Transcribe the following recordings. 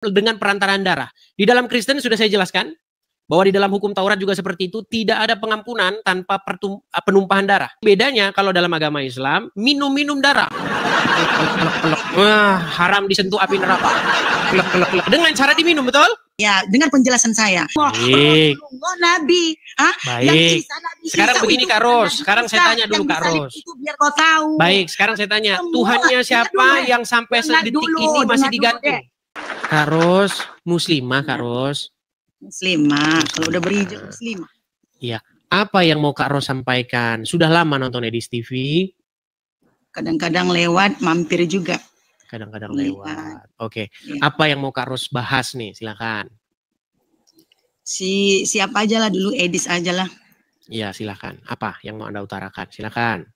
dengan perantaraan darah. Di dalam Kristen sudah saya jelaskan bahwa di dalam hukum Taurat juga seperti itu, tidak ada pengampunan tanpa penumpahan darah. Bedanya kalau dalam agama Islam, minum darah. Wah, haram disentuh api neraka. Dengan cara diminum, betul? Ya, dengan penjelasan saya. Baik. Nabi. Baik. Sekarang begini Kak Ros. Sekarang saya tanya dulu Kak Ros. Itu biar kau tahu. Baik, sekarang saya tanya. Tuhannya siapa yang sampai sedetik ini masih digantung? Kak Ros, muslimah Kak Ros. Muslimah, kalau udah berhijab muslimah. Iya. Apa yang mau Kak Ros sampaikan? Sudah lama nonton Edis TV? Kadang-kadang lewat, mampir juga. Kadang-kadang lewat. Oke. Ya. Apa yang mau Kak Ros bahas nih? Silakan. Siapa aja lah dulu, Edis aja lah. Iya, silakan. Apa yang mau Anda utarakan? Silakan.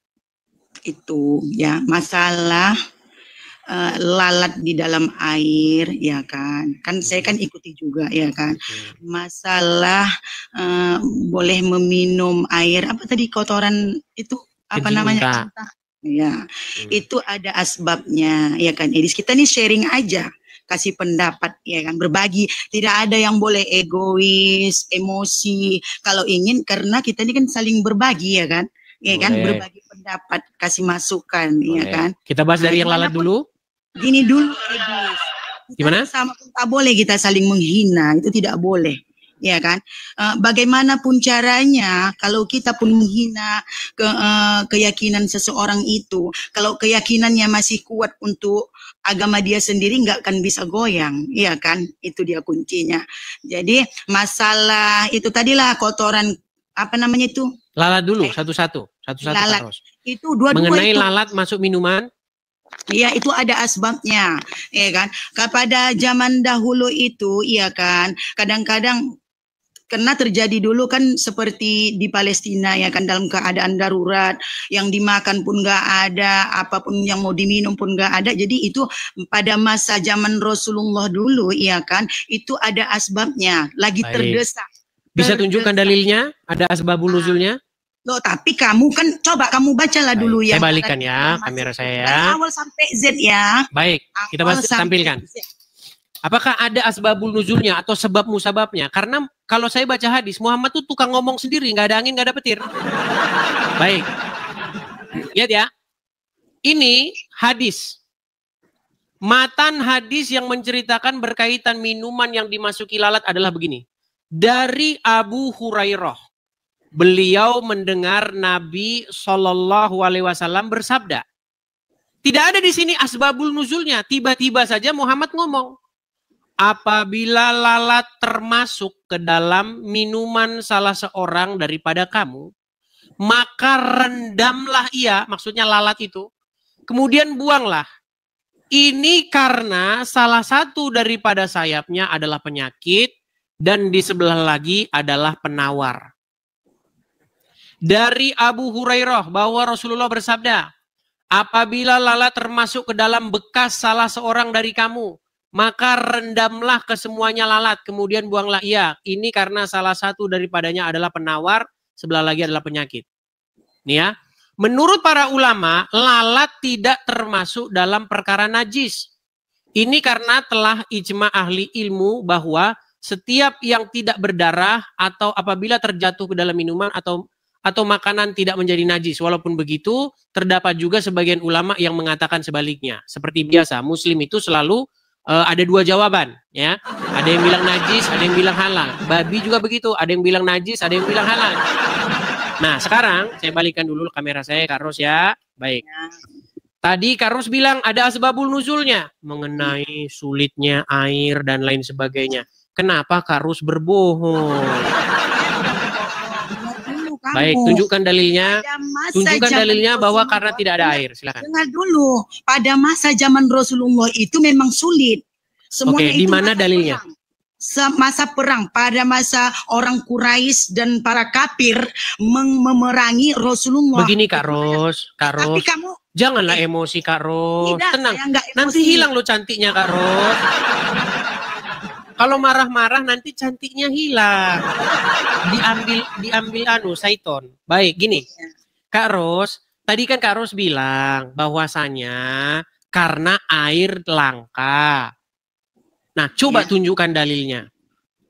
Itu ya, masalah lalat di dalam air, ya kan saya kan ikuti juga, ya kan. Masalah boleh meminum air apa tadi, kotoran itu apa namanya, ya. Itu ada asbabnya, ya kan. Edis, kita nih sharing aja, kasih pendapat, ya kan, berbagi. Tidak ada yang boleh egois, emosi kalau ingin, karena kita ini kan saling berbagi, ya kan. Ya kan, berbagi pendapat, kasih masukan. Boleh. Ya kan. Kita bahas dari yang lalat dulu. Gini dulu, Edis. Gimana? Sama pun tak boleh kita saling menghina, itu tidak boleh, ya kan. Bagaimanapun caranya, kalau kita pun menghina keyakinan seseorang itu, kalau keyakinannya masih kuat untuk agama dia sendiri, nggak akan bisa goyang, ya kan. Itu dia kuncinya. Jadi masalah itu tadilah kotoran apa namanya itu? Lalat dulu, satu-satu. Lalat. Itu dua-dua mengenai itu. Lalat masuk minuman. Iya, itu ada asbabnya, ya kan. Pada zaman dahulu itu, ya kan, kadang-kadang karena terjadi dulu kan seperti di Palestina, ya kan, dalam keadaan darurat, yang dimakan pun nggak ada, apapun yang mau diminum pun nggak ada. Jadi itu pada masa zaman Rasulullah dulu, ya kan, itu ada asbabnya, lagi terdesak. Bisa tunjukkan dalilnya? Ada asbabul nuzulnya? Loh, tapi kamu kan, coba kamu bacalah dulu ya. Saya balikan ya kamera saya. Dari awal sampai Z ya. Baik, kita tampilkan. Apakah ada asbabul nuzulnya atau sebab musababnya? Karena kalau saya baca hadis, Muhammad tuh tukang ngomong sendiri, nggak ada angin, nggak ada petir. Baik, lihat ya. Ini hadis. Matan hadis yang menceritakan berkaitan minuman yang dimasuki lalat adalah begini. Dari Abu Hurairah. Beliau mendengar Nabi Shallallahu Alaihi Wasallam bersabda. Tidak ada di sini asbabul nuzulnya. Tiba-tiba saja Muhammad ngomong. Apabila lalat termasuk ke dalam minuman salah seorang daripada kamu, maka rendamlah ia, maksudnya lalat itu, kemudian buanglah. Ini karena salah satu daripada sayapnya adalah penyakit dan di sebelah lagi adalah penawar. Dari Abu Hurairah bahwa Rasulullah bersabda, apabila lalat termasuk ke dalam bekas salah seorang dari kamu, maka rendamlah ke semuanya lalat, kemudian buanglah ia. Ini karena salah satu daripadanya adalah penawar, sebelah lagi adalah penyakit. Nih ya, menurut para ulama, lalat tidak termasuk dalam perkara najis. Ini karena telah ijma ahli ilmu bahwa setiap yang tidak berdarah atau apabila terjatuh ke dalam minuman atau makanan tidak menjadi najis. Walaupun begitu, terdapat juga sebagian ulama yang mengatakan sebaliknya. Seperti biasa, Muslim itu selalu ada dua jawaban, ya. Ada yang bilang najis, ada yang bilang halal. Babi juga begitu, ada yang bilang najis, ada yang bilang halal. Nah, sekarang saya balikan dulu kamera saya, Kak Ros ya. Baik. Tadi Kak Ros bilang ada asbabul nuzulnya mengenai sulitnya air dan lain sebagainya. Kenapa Kak Ros berbohong? Baik, tunjukkan dalilnya. Tunjukkan dalilnya bahwa karena tidak ada air. Silakan. Dengar dulu, pada masa zaman Rasulullah itu memang sulit. Oke, di mana dalilnya? Masa perang, pada masa orang Quraisy dan para kafir memerangi Rasulullah. Begini Kak Ros, Tapi kamu janganlah emosi Kak Ros. Tidak, tenang. Emosi. Nanti hilang lo cantiknya Kak Ros. Kalau marah-marah nanti cantiknya hilang. Diambil Saiton. Baik, gini. Kak Ros, tadi kan Kak Ros bilang bahwasanya karena air langka. Nah, coba Ya. tunjukkan dalilnya.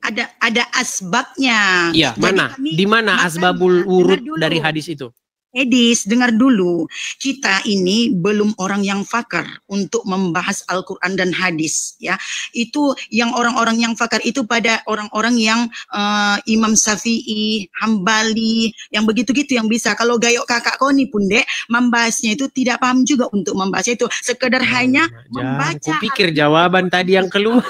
Ada asbabnya. Iya, Jadi mana? Di mana makanya, asbabul dengar wurud dulu. dari hadis itu? Edis, dengar dulu. Kita ini belum orang yang fakar untuk membahas Al-Quran dan hadis. Ya, itu yang orang-orang yang fakar itu pada orang-orang yang Imam Syafi'i, Hambali, yang begitu-gitu yang bisa. Kalau gayok kakak kau nih pun dek, membahasnya itu tidak paham juga untuk membahasnya itu. Sekedar hanya membaca. Kupikir jawaban tadi yang keluar.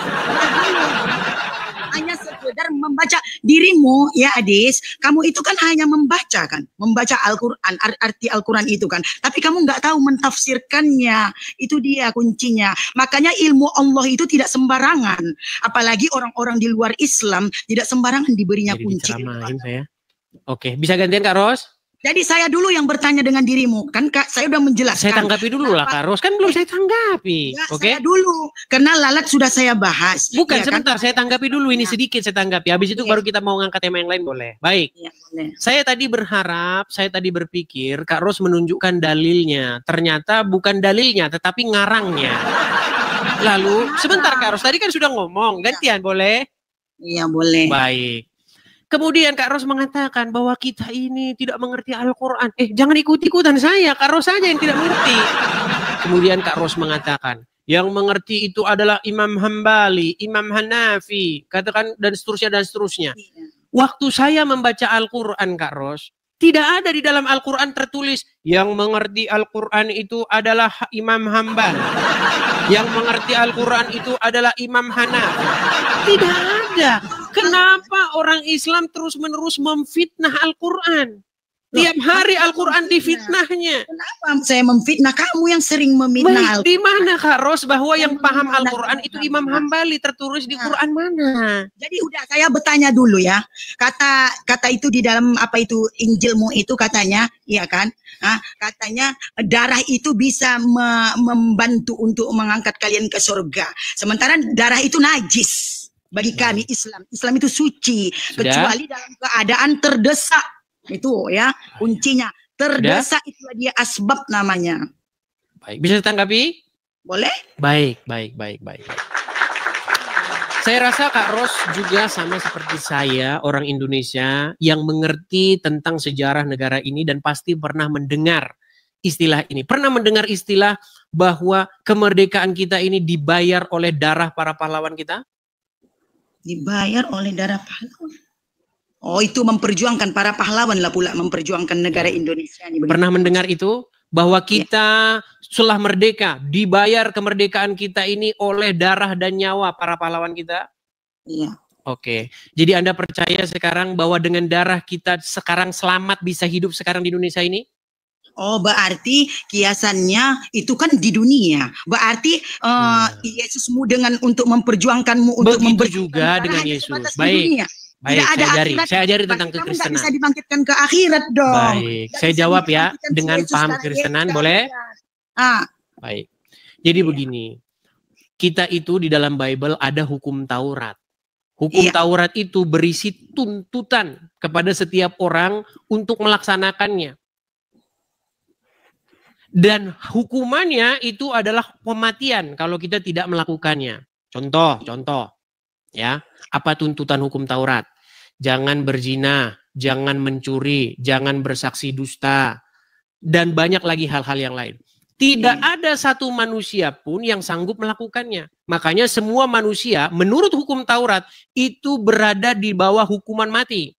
Hanya sekedar membaca dirimu ya Adis, kamu itu kan hanya membaca kan, membaca Al-Quran, arti Al-Quran itu kan, tapi kamu nggak tahu mentafsirkannya, itu dia kuncinya. Makanya ilmu Allah itu tidak sembarangan, apalagi orang-orang di luar Islam tidak sembarangan diberinya Jadi kunci. diceramahin saya. Oke, bisa gantian Kak Ros? Jadi saya dulu yang bertanya dengan dirimu, kan Kak, saya udah menjelaskan. Saya tanggapi dulu lah Kak Ros, kan belum saya tanggapi. Ya, Oke? saya dulu, karena lalat sudah saya bahas. Bukan, ya, sebentar, saya tanggapi dulu ini sedikit saya tanggapi. Habis itu baru kita mau ngangkat tema yang lain, boleh? Baik. Ya, boleh. Saya tadi berpikir Kak Ros menunjukkan dalilnya. Ternyata bukan dalilnya, tetapi ngarangnya. Lalu, sebentar Kak Ros, tadi kan sudah ngomong, gantian boleh? Iya, boleh. Baik. Kemudian Kak Ros mengatakan bahwa kita ini tidak mengerti Al-Quran. Jangan ikut-ikutan saya, Kak Ros saja yang tidak mengerti. Kemudian Kak Ros mengatakan, yang mengerti itu adalah Imam Hambali, Imam Hanafi, katakan dan seterusnya. Waktu saya membaca Al-Quran Kak Ros, tidak ada di dalam Al-Quran tertulis yang mengerti Al-Quran itu adalah Imam Hambali. Yang mengerti Al-Quran itu adalah Imam Hanafi. Tidak ada. Kenapa orang Islam terus-menerus memfitnah Al-Quran? Tiap hari Al-Quran difitnahnya. Kenapa saya memfitnah? Kamu yang sering memfitnah. Di mana Kak Ros bahwa yang paham Al-Quran itu Imam Hambali, tertulis di Quran mana? Jadi udah saya bertanya dulu ya. Kata itu di dalam apa itu Injilmu itu katanya, iya kan? Katanya darah itu bisa membantu untuk mengangkat kalian ke surga. Sementara darah itu najis bagi kami Islam. Islam itu suci kecuali dalam keadaan terdesak. Itu ya kuncinya. Terdesak itulah dia asbab namanya. Baik, bisa ditanggapi? Boleh? Baik. Saya rasa Kak Ros juga sama seperti saya, orang Indonesia yang mengerti tentang sejarah negara ini dan pasti pernah mendengar istilah ini. Pernah mendengar istilah bahwa kemerdekaan kita ini dibayar oleh darah para pahlawan kita? Dibayar oleh darah pahlawan. Oh, itu memperjuangkan para pahlawan lah pula, memperjuangkan negara Indonesia. Pernah mendengar itu? Bahwa kita setelah merdeka, dibayar kemerdekaan kita ini oleh darah dan nyawa para pahlawan kita? Iya. Oke, jadi Anda percaya sekarang bahwa dengan darah kita sekarang selamat bisa hidup sekarang di Indonesia ini? Oh, berarti kiasannya itu kan di dunia. Berarti Yesusmu dengan untuk memperjuangkanmu untuk begitu juga dengan Yesus. Baik. Baik, saya ajari tentang kekristenan. Bisa dibangkitkan ke akhirat dong. Baik, saya jawab ya dengan paham kekristenan, boleh? Baik. Jadi begini, kita itu di dalam Bible ada hukum Taurat. Hukum Taurat itu berisi tuntutan kepada setiap orang untuk melaksanakannya. Dan hukumannya itu adalah pematian kalau kita tidak melakukannya. Contoh, ya, apa tuntutan hukum Taurat? Jangan berzina, jangan mencuri, jangan bersaksi dusta, dan banyak lagi hal-hal yang lain. Tidak ada satu manusia pun yang sanggup melakukannya. Makanya semua manusia menurut hukum Taurat itu berada di bawah hukuman mati.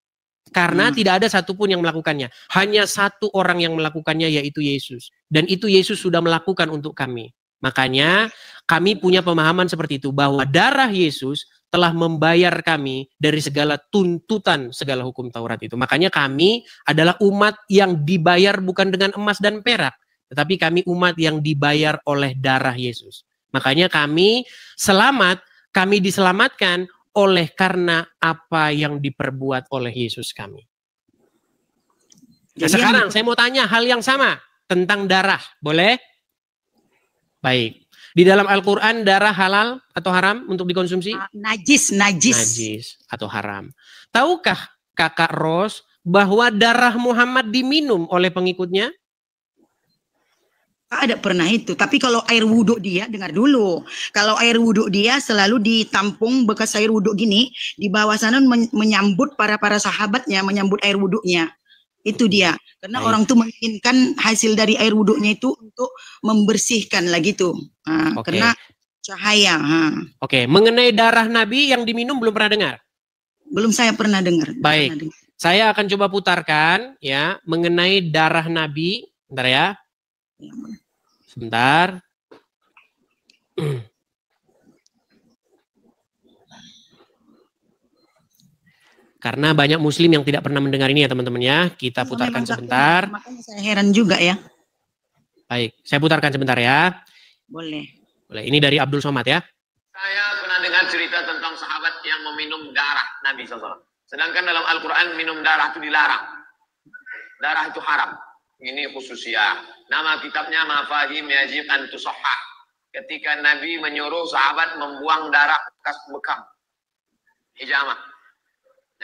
Karena tidak ada satupun yang melakukannya. Hanya satu orang yang melakukannya yaitu Yesus. Dan itu Yesus sudah melakukan untuk kami. Makanya kami punya pemahaman seperti itu. Bahwa darah Yesus telah membayar kami dari segala tuntutan segala hukum Taurat itu. Makanya kami adalah umat yang dibayar bukan dengan emas dan perak. Tetapi kami umat yang dibayar oleh darah Yesus. Makanya kami selamat, kami diselamatkan oleh karena apa yang diperbuat oleh Yesus kami. Nah, sekarang saya mau tanya hal yang sama tentang darah. Boleh? Baik. Di dalam Al-Quran darah halal atau haram untuk dikonsumsi? Najis. Najis atau haram. Tahukah Kakak Ros bahwa darah Muhammad diminum oleh pengikutnya? Ada pernah itu, tapi kalau air wudhu dia, dengar dulu. Kalau air wudhu dia selalu ditampung bekas air wudhu gini, di bawah sana menyambut para sahabatnya, menyambut air wudhunya. Itu dia. Karena orang tuh menginginkan hasil dari air wudhunya itu untuk membersihkan lah gitu. Karena cahaya. Oke, mengenai darah Nabi yang diminum belum pernah dengar? Belum, saya pernah dengar. Baik, saya akan coba putarkan ya mengenai darah Nabi. Bentar ya. Sebentar. Karena banyak muslim yang tidak pernah mendengar ini ya teman-teman ya. Kita putarkan sebentar. Makanya saya heran juga ya. Baik, saya putarkan sebentar ya. Boleh. Ini dari Abdul Somad ya. Saya pernah dengar cerita tentang sahabat yang meminum darah Nabi SAW. Sedangkan dalam Al-Quran minum darah itu dilarang. Darah itu haram. Ini khususnya. Nama kitabnya Mafahim Yajib an Tusahhah. Ketika Nabi menyuruh sahabat membuang darah bekas bekam. Hijamah.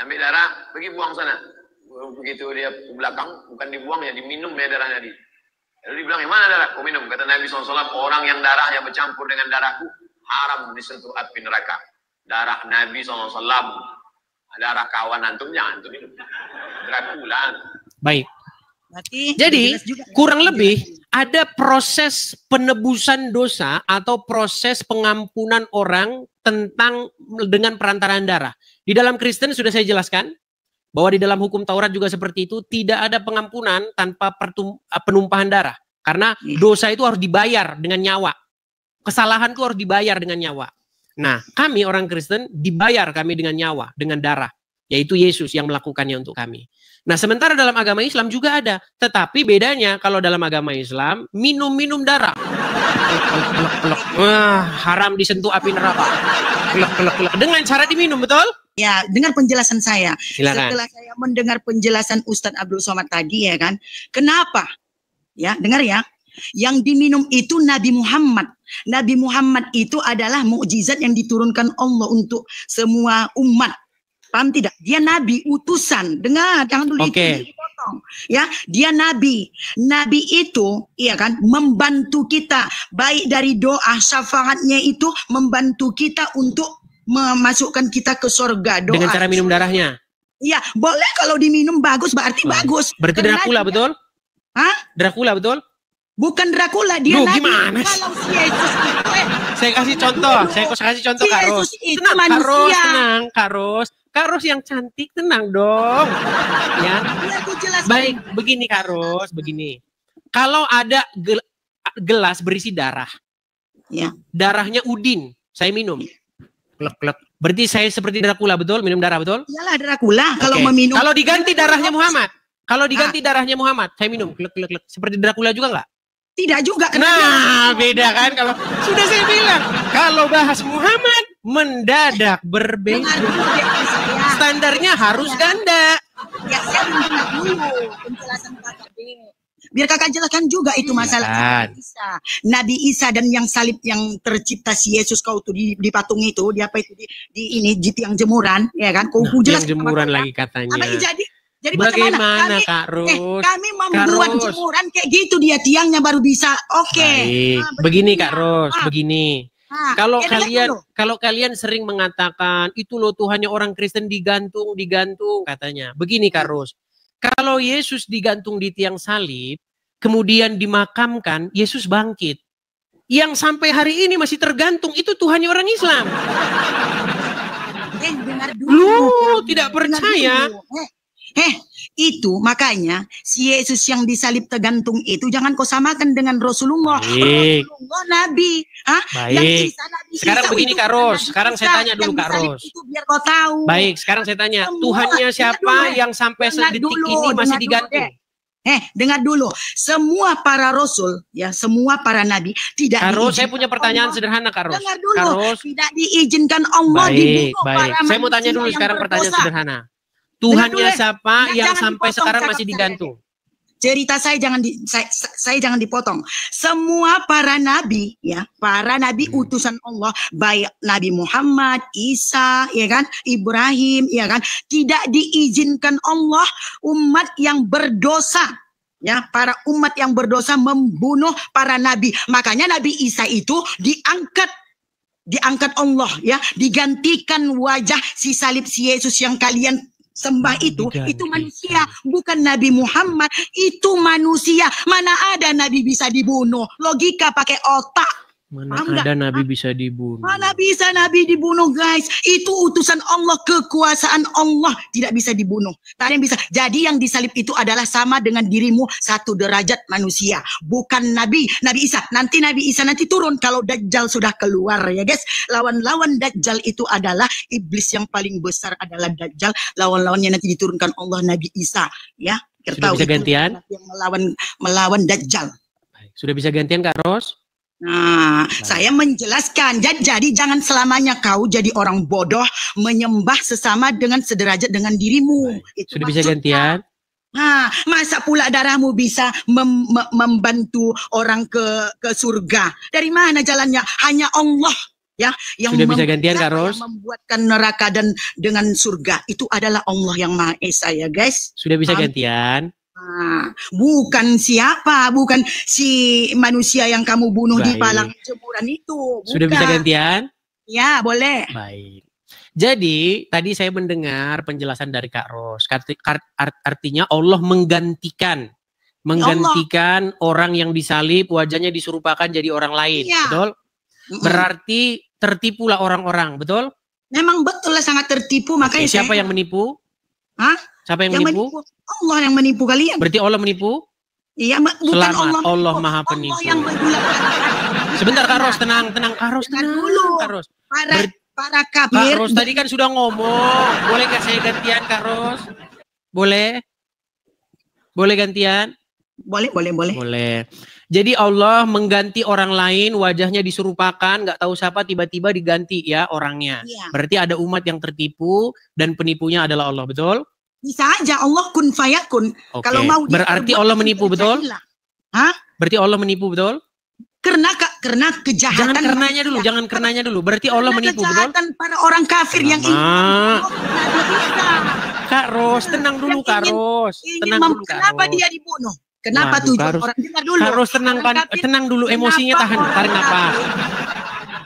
Ambil darah, pergi buang sana. Begitu dia ke belakang, bukan dibuang ya, diminum ya darah Nabi. Lalu dibilang, yang mana darah? Kau minum. Kata Nabi SAW, orang yang darahnya bercampur dengan darahku, haram disentuh api neraka. Darah Nabi SAW, darah kawan antum, jangan antum minum. Dracula. Baik. Berarti jadi kurang lebih ada proses penebusan dosa atau proses pengampunan orang tentang dengan perantaraan darah. Di dalam Kristen sudah saya jelaskan bahwa di dalam hukum Taurat juga seperti itu, tidak ada pengampunan tanpa penumpahan darah. Karena dosa itu harus dibayar dengan nyawa. Kesalahan itu harus dibayar dengan nyawa. Nah, kami orang Kristen dibayar kami dengan nyawa, dengan darah. Yaitu Yesus yang melakukannya untuk kami. Nah, sementara dalam agama Islam juga ada. Tetapi bedanya kalau dalam agama Islam, minum-minum darah. Haram disentuh api neraka. Dengan cara diminum, betul? Ya, dengar penjelasan saya. Silakan. Setelah saya mendengar penjelasan Ustadz Abdul Somad tadi ya kan. Kenapa? Ya, dengar ya. Yang diminum itu Nabi Muhammad. Nabi Muhammad itu adalah mukjizat yang diturunkan Allah untuk semua umat. Paham tidak? Dia nabi utusan. Dengar, jangan dulu dipotong. Ya, dia nabi. Nabi itu, iya kan, membantu kita baik dari doa syafaatnya itu membantu kita untuk memasukkan kita ke surga. Doa. Dengan cara minum darahnya. Iya, boleh kalau diminum bagus berarti bagus. Berarti Dracula betul? Hah? Dracula betul? Bukan Dracula, dia nabi. Gimana? Kalau si Yesus itu, saya kasih contoh, Kak Ros. Tenang, Kak Ros, tenang, Kak Ros yang cantik, tenang dong. Ya. Baik, begini Kak Ros, begini. Kalau ada gelas berisi darah, ya. Darahnya Udin, saya minum. Klek. Berarti saya seperti Dracula, betul? Minum darah, betul? Iyalah Dracula, kalau meminum. Kalau diganti darahnya Muhammad, saya minum. Klek. Seperti Dracula juga nggak? Tidak juga. Nah, beda kan kalau sudah saya bilang. Kalau bahas Muhammad mendadak berbeda. Standarnya harus ganda. Ya, saya mendengar dulu penjelasan kakak ini. Biar kakak jelaskan juga itu masalah Nabi Isa dan yang salib yang tercipta si Yesus kau tuh di patung itu, di apa itu di tiang jemuran, ya kan? Kau jelas jemuran lagi katanya. Apa jadi bagaimana Kak Ros? Kami membuat jemuran kayak gitu, dia tiangnya baru bisa. Oke. Begini Kak Ros, begini. Kalau kalian sering mengatakan itu loh Tuhannya orang Kristen digantung katanya. Begini Kak Ros. Kalau Yesus digantung di tiang salib, kemudian dimakamkan, Yesus bangkit. Yang sampai hari ini masih tergantung itu Tuhannya orang Islam. Dengar dulu. Lu tidak percaya? Itu makanya si Yesus yang disalib tergantung itu jangan kau samakan dengan Rasulullah. Baik. Rasulullah Nabi. Baik. Sekarang begini Kak Ros. Sekarang saya tanya dulu Kak Ros. Biar kau tahu. Baik, sekarang saya tanya. Tuhannya siapa yang sampai sedetik ini masih digantung? Dengar dulu. Semua para rasul, ya, semua para nabi tidak diizinkan. Kak Ros, saya punya pertanyaan sederhana Kak Ros. Dengar dulu. Kak Ros, tidak diizinkan Allah dibunuh para manusia. Saya mau tanya dulu sekarang pertanyaan sederhana. Tuhannya siapa yang sampai sekarang masih digantung? Cerita saya jangan dipotong. Semua para nabi, ya, para nabi utusan Allah, baik Nabi Muhammad, Isa, ya kan, Ibrahim, ya kan, tidak diizinkan Allah umat yang berdosa Ya, para umat yang berdosa membunuh para nabi. Makanya Nabi Isa itu diangkat Allah, ya, digantikan wajah si salib si Yesus yang kalian sembah itu manusia, bukan Nabi Muhammad, itu manusia. Mana ada nabi bisa dibunuh? Logika pakai otak. Mana ada nabi bisa dibunuh? Mana bisa nabi dibunuh, guys? Itu utusan Allah, kekuasaan Allah, tidak bisa dibunuh. Tak ada yang bisa. Jadi yang disalib itu adalah sama dengan dirimu, 1 derajat manusia, bukan nabi Isa. Nanti Nabi Isa nanti turun kalau Dajjal sudah keluar, ya guys. Lawan-lawan Dajjal itu adalah iblis yang paling besar adalah Dajjal. Lawan-lawannya nanti diturunkan Allah Nabi Isa, ya. Sudah bisa gantian? Yang melawan Dajjal. Sudah bisa gantian Kak Ros? Nah, saya menjelaskan. Jadi jangan selamanya kau jadi orang bodoh menyembah sesama dengan sederajat dengan dirimu. Itu sudah bisa gantian? Nah, masa pula darahmu bisa membantu orang ke surga? Dari mana jalannya? Hanya Allah, ya, yang sudah bisa gantian Kak Ros? Membuatkan neraka dan dengan surga. Itu adalah Allah yang Maha Esa, ya guys. Sudah bisa gantian? Bukan si manusia yang kamu bunuh di palang jemuran itu. Bukan. Sudah bisa gantian? Ya, boleh. Baik. Jadi, tadi saya mendengar penjelasan dari Kak Ros. Artinya Allah menggantikan orang yang disalib, wajahnya diserupakan jadi orang lain. Ya. Betul? Berarti tertipulah orang-orang, betul? Memang betul lah, sangat tertipu. Makanya siapa yang menipu? Hah? Siapa yang menipu? Allah yang menipu kalian. Berarti Allah menipu? Iya, bukan Selamat, Allah Maha Penipu. Allah yang sebentar Kak Ros, tenang Kak Ros, tenang Kak Ros. Para kafir. Kak Ros tadi kan sudah ngomong. Boleh gak saya gantian Kak Ros? Boleh? Boleh gantian? Boleh. Jadi Allah mengganti orang lain, wajahnya diserupakan, nggak tahu siapa, tiba-tiba diganti ya orangnya. Iya. Berarti ada umat yang tertipu dan penipunya adalah Allah, betul? Bisa aja Allah kun fayakun. Okay. Kalau mau berarti Allah menipu, betul? Hah? Berarti Allah menipu, betul? Karena kejahatan. Jangan karenanya dulu. Berarti Allah menipu, betul? Kejahatan para orang kafir yang ingin. Kak Ros, tenang dulu Kak Ros. Kenapa dia dibunuh? Kenapa tujuan orang? Dengar dulu. Kak Ros, tenang dulu, emosinya tarik napas.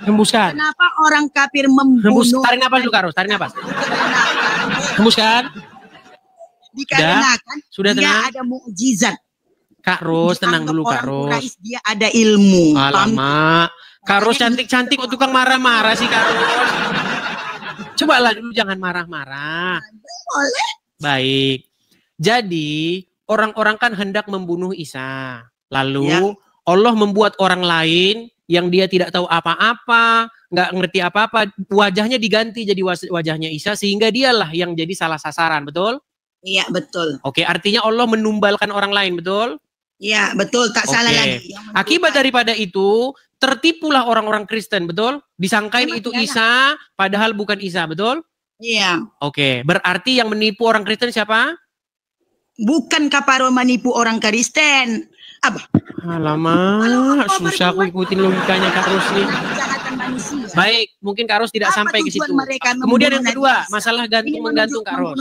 Hembuskan. Kenapa orang kafir membunuh? Tarik napas dulu Kak Ros, tarik napas. Hembuskan. Dikarenakan sudah dia tenang? ada mukjizat. Kak Ros, tenang dulu Kak Ros. Dia ada ilmu. Alamak. Kak Ros cantik-cantik kok tukang marah-marah sih Kak Ros. Coba lah dulu jangan marah-marah. Boleh. Baik. Jadi orang-orang kan hendak membunuh Isa. Lalu Allah membuat orang lain yang dia tidak tahu apa-apa, nggak ngerti apa-apa, wajahnya diganti jadi wajahnya Isa sehingga dialah yang jadi salah sasaran, betul? Iya, betul. Oke, artinya Allah menumbalkan orang lain, betul? Iya, betul. Tak salah lagi. Akibat daripada itu, tertipulah orang-orang Kristen, betul? Disangkain itu Isa, padahal bukan Isa, betul? Iya. Oke, berarti yang menipu orang Kristen siapa? Bukan kaparo menipu orang Kristen. Abah. Alamak, susah aku ikutin logikanya Kak Ros nih. Baik, mungkin Kak Ros tidak sampai ke situ. Kemudian yang kedua, masalah gantung-menggantung Kak Ros.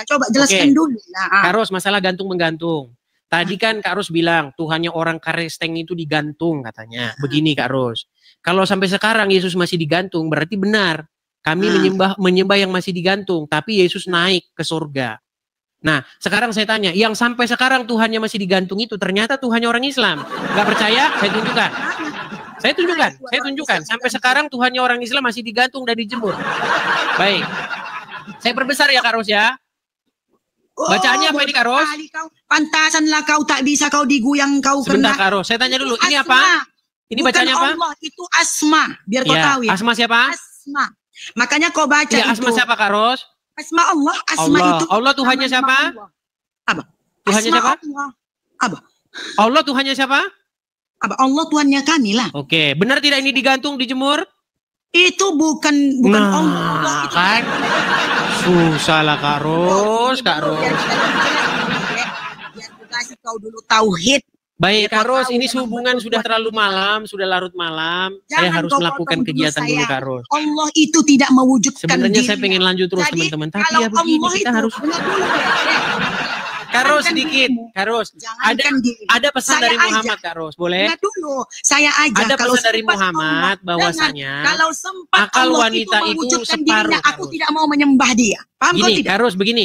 Coba jelaskan dulu. Kak Ros, masalah gantung-menggantung. Tadi kan Kak Ros bilang, Tuhannya orang Kristen itu digantung katanya. Begini Kak Ros, kalau sampai sekarang Yesus masih digantung, berarti benar. Kami menyembah yang masih digantung, tapi Yesus naik ke surga. Nah, sekarang saya tanya, yang sampai sekarang Tuhannya masih digantung itu ternyata Tuhannya orang Islam. Gak percaya? Saya tunjukkan. Sampai sekarang Tuhannya orang Islam masih digantung dan dijemur. Baik. Saya perbesar ya Kak Ros ya. Bacaannya apa ini Kak Ros? Pantasanlah kau tak bisa kau diguyang kau kena. Sebentar Kak Ros, saya tanya dulu, ini apa? Ini bacanya apa? Allah, itu Asma, biar kau tahu ya. Asma siapa? Asma. Makanya kau baca itu. Asma siapa Kak Ros? Asma Allah, itu. Allah Tuhannya siapa? Apa? Tuhannya siapa? Apa? Allah Tuhannya siapa? Apa? Allah Tuhannya kami lah. Oke, benar tidak ini digantung, dijemur? Itu bukan Allah. Kan? Susah lah Kak Ros. Biar kasih kau dulu tauhid. Baik Kak Ros, ini hubungan sudah terlalu malam, sudah larut malam. Saya harus melakukan kegiatan dulu Kak Ros. Allah itu tidak mewujudkan sebenarnya saya pengen lanjut terus teman-teman, tapi ya begini kita harus. Kak Ros sedikit. Kak Ros, ada pesan dari Muhammad, Kak Ros, boleh? Nah dulu, saya aja. Ada pesan dari Muhammad bahwasanya kalau sempat akal Allah wanita itu separuh. dirinya, aku tidak mau menyembah dia. Paham kau Gini, tidak? Kak Ros, begini.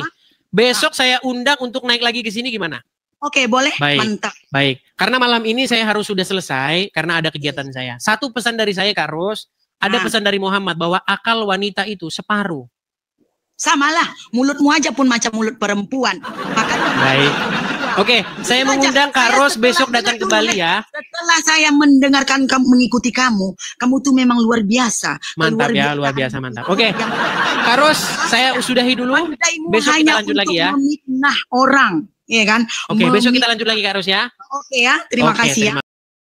Besok saya undang untuk naik lagi ke sini gimana? Oke, boleh. Baik. Mantap. Baik. Karena malam ini saya harus sudah selesai karena ada kegiatan saya. Satu pesan dari saya, Kak Ros, ada pesan dari Muhammad bahwa akal wanita itu separuh. Samalah, mulutmu aja pun macam mulut perempuan. Makanya baik. Oke, saya mengundang Kak Ros besok datang kembali ya. Setelah saya mendengarkan kamu, mengikuti kamu tuh memang luar biasa. Mantap ya, luar biasa, mantap. Oke, Kak Ros, saya sudahi dulu. Besok kita lanjut lagi ya. Memiknah orang, ya kan? Oke, besok kita lanjut lagi Kak Ros ya. Oke ya, terima kasih ya.